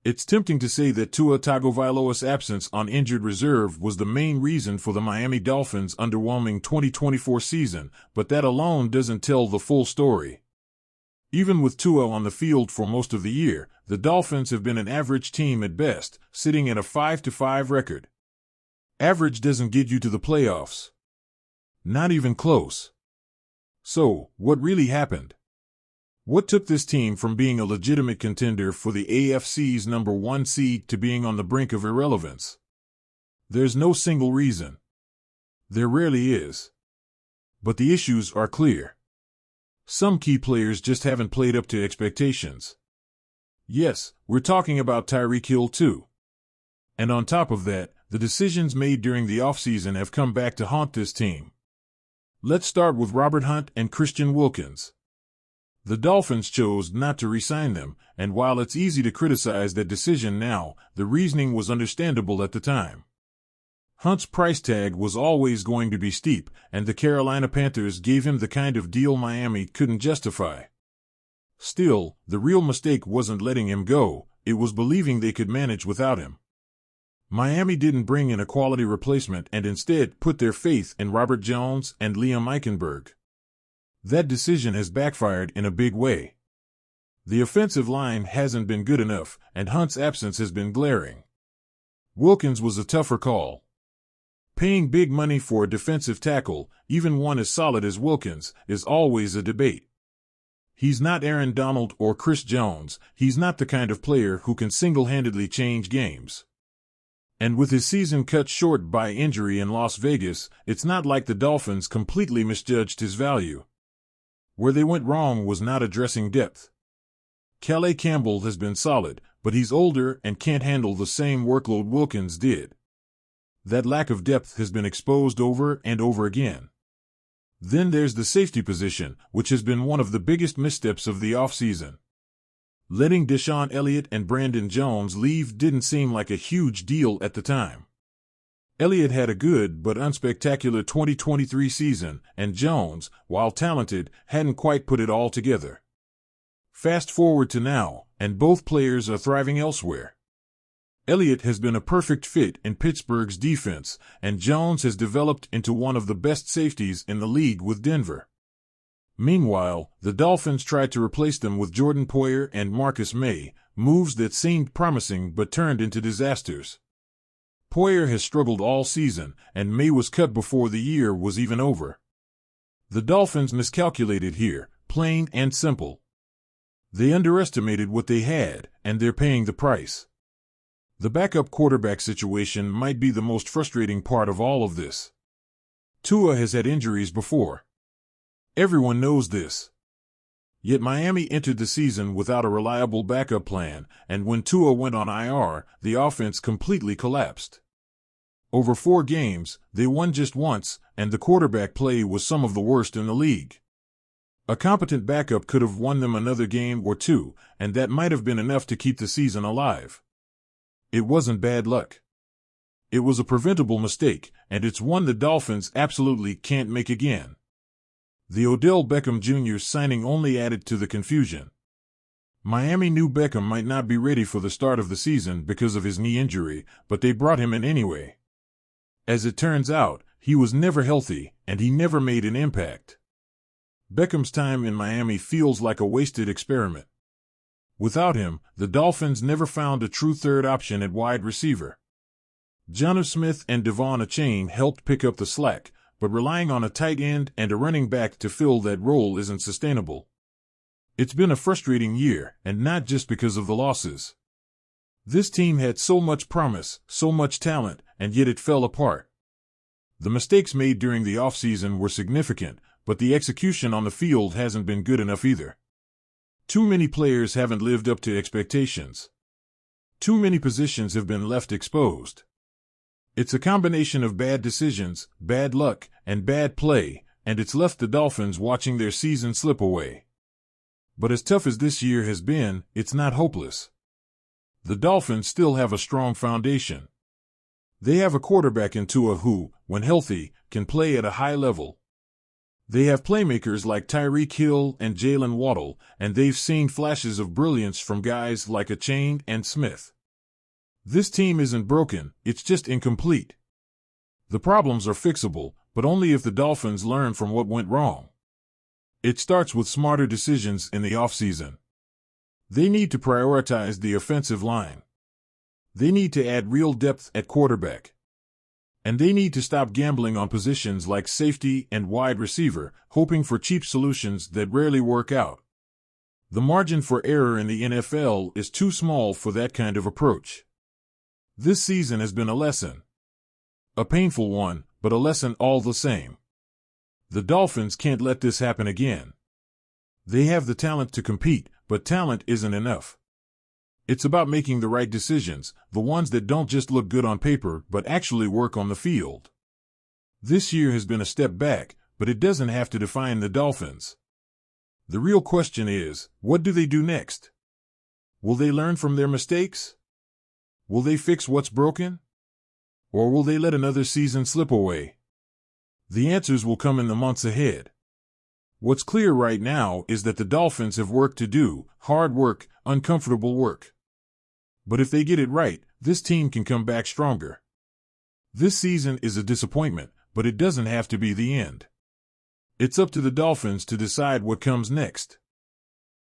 It's tempting to say that Tua Tagovailoa's absence on injured reserve was the main reason for the Miami Dolphins' underwhelming 2024 season, but that alone doesn't tell the full story. Even with Tua on the field for most of the year, the Dolphins have been an average team at best, sitting at a 5-5 record. Average doesn't get you to the playoffs. Not even close. So, what really happened? What took this team from being a legitimate contender for the AFC's number 1 seed to being on the brink of irrelevance? There's no single reason. There rarely is. But the issues are clear. Some key players just haven't played up to expectations. Yes, we're talking about Tyreek Hill too. And on top of that, the decisions made during the offseason have come back to haunt this team. Let's start with Robert Hunt and Christian Wilkins. The Dolphins chose not to re-sign them, and while it's easy to criticize that decision now, the reasoning was understandable at the time. Hunt's price tag was always going to be steep, and the Carolina Panthers gave him the kind of deal Miami couldn't justify. Still, the real mistake wasn't letting him go, it was believing they could manage without him. Miami didn't bring in a quality replacement and instead put their faith in Robert Jones and Liam Eichenberg. That decision has backfired in a big way. The offensive line hasn't been good enough, and Hunt's absence has been glaring. Wilkins was a tougher call. Paying big money for a defensive tackle, even one as solid as Wilkins, is always a debate. He's not Aaron Donald or Chris Jones, he's not the kind of player who can single-handedly change games. And with his season cut short by injury in Las Vegas, it's not like the Dolphins completely misjudged his value. Where they went wrong was not addressing depth. Calais Campbell has been solid, but he's older and can't handle the same workload Wilkins did. That lack of depth has been exposed over and over again. Then there's the safety position, which has been one of the biggest missteps of the offseason. Letting Deshaun Elliott and Brandon Jones leave didn't seem like a huge deal at the time. Elliott had a good but unspectacular 2023 season, and Jones, while talented, hadn't quite put it all together. Fast forward to now, and both players are thriving elsewhere. Elliott has been a perfect fit in Pittsburgh's defense, and Jones has developed into one of the best safeties in the league with Denver. Meanwhile, the Dolphins tried to replace them with Jordan Poyer and Marcus May, moves that seemed promising but turned into disasters. Poyer has struggled all season, and May was cut before the year was even over. The Dolphins miscalculated here, plain and simple. They underestimated what they had, and they're paying the price. The backup quarterback situation might be the most frustrating part of all of this. Tua has had injuries before. Everyone knows this. Yet Miami entered the season without a reliable backup plan, and when Tua went on IR, the offense completely collapsed. Over 4 games, they won just once, and the quarterback play was some of the worst in the league. A competent backup could have won them another game or two, and that might have been enough to keep the season alive. It wasn't bad luck. It was a preventable mistake, and it's one the Dolphins absolutely can't make again. The Odell Beckham Jr. signing only added to the confusion. Miami knew Beckham might not be ready for the start of the season because of his knee injury, but they brought him in anyway. As it turns out, he was never healthy, and he never made an impact. Beckham's time in Miami feels like a wasted experiment. Without him, the Dolphins never found a true third option at wide receiver. Jonnu Smith and Devon Achane helped pick up the slack, but relying on a tight end and a running back to fill that role isn't sustainable. It's been a frustrating year, and not just because of the losses. This team had so much promise, so much talent, and yet it fell apart. The mistakes made during the offseason were significant, but the execution on the field hasn't been good enough either. Too many players haven't lived up to expectations. Too many positions have been left exposed. It's a combination of bad decisions, bad luck, and bad play, and it's left the Dolphins watching their season slip away. But as tough as this year has been, it's not hopeless. The Dolphins still have a strong foundation. They have a quarterback in Tua who, when healthy, can play at a high level. They have playmakers like Tyreek Hill and Jalen Waddle, and they've seen flashes of brilliance from guys like Achane and Smith. This team isn't broken, it's just incomplete. The problems are fixable, but only if the Dolphins learn from what went wrong. It starts with smarter decisions in the offseason. They need to prioritize the offensive line. They need to add real depth at quarterback. And they need to stop gambling on positions like safety and wide receiver, hoping for cheap solutions that rarely work out. The margin for error in the NFL is too small for that kind of approach. This season has been a lesson. A painful one, but a lesson all the same. The Dolphins can't let this happen again. They have the talent to compete, but talent isn't enough. It's about making the right decisions, the ones that don't just look good on paper but actually work on the field. This year has been a step back, but it doesn't have to define the Dolphins. The real question is, what do they do next? Will they learn from their mistakes? Will they fix what's broken? Or will they let another season slip away? The answers will come in the months ahead. What's clear right now is that the Dolphins have work to do, hard work, uncomfortable work. But if they get it right, this team can come back stronger. This season is a disappointment, but it doesn't have to be the end. It's up to the Dolphins to decide what comes next.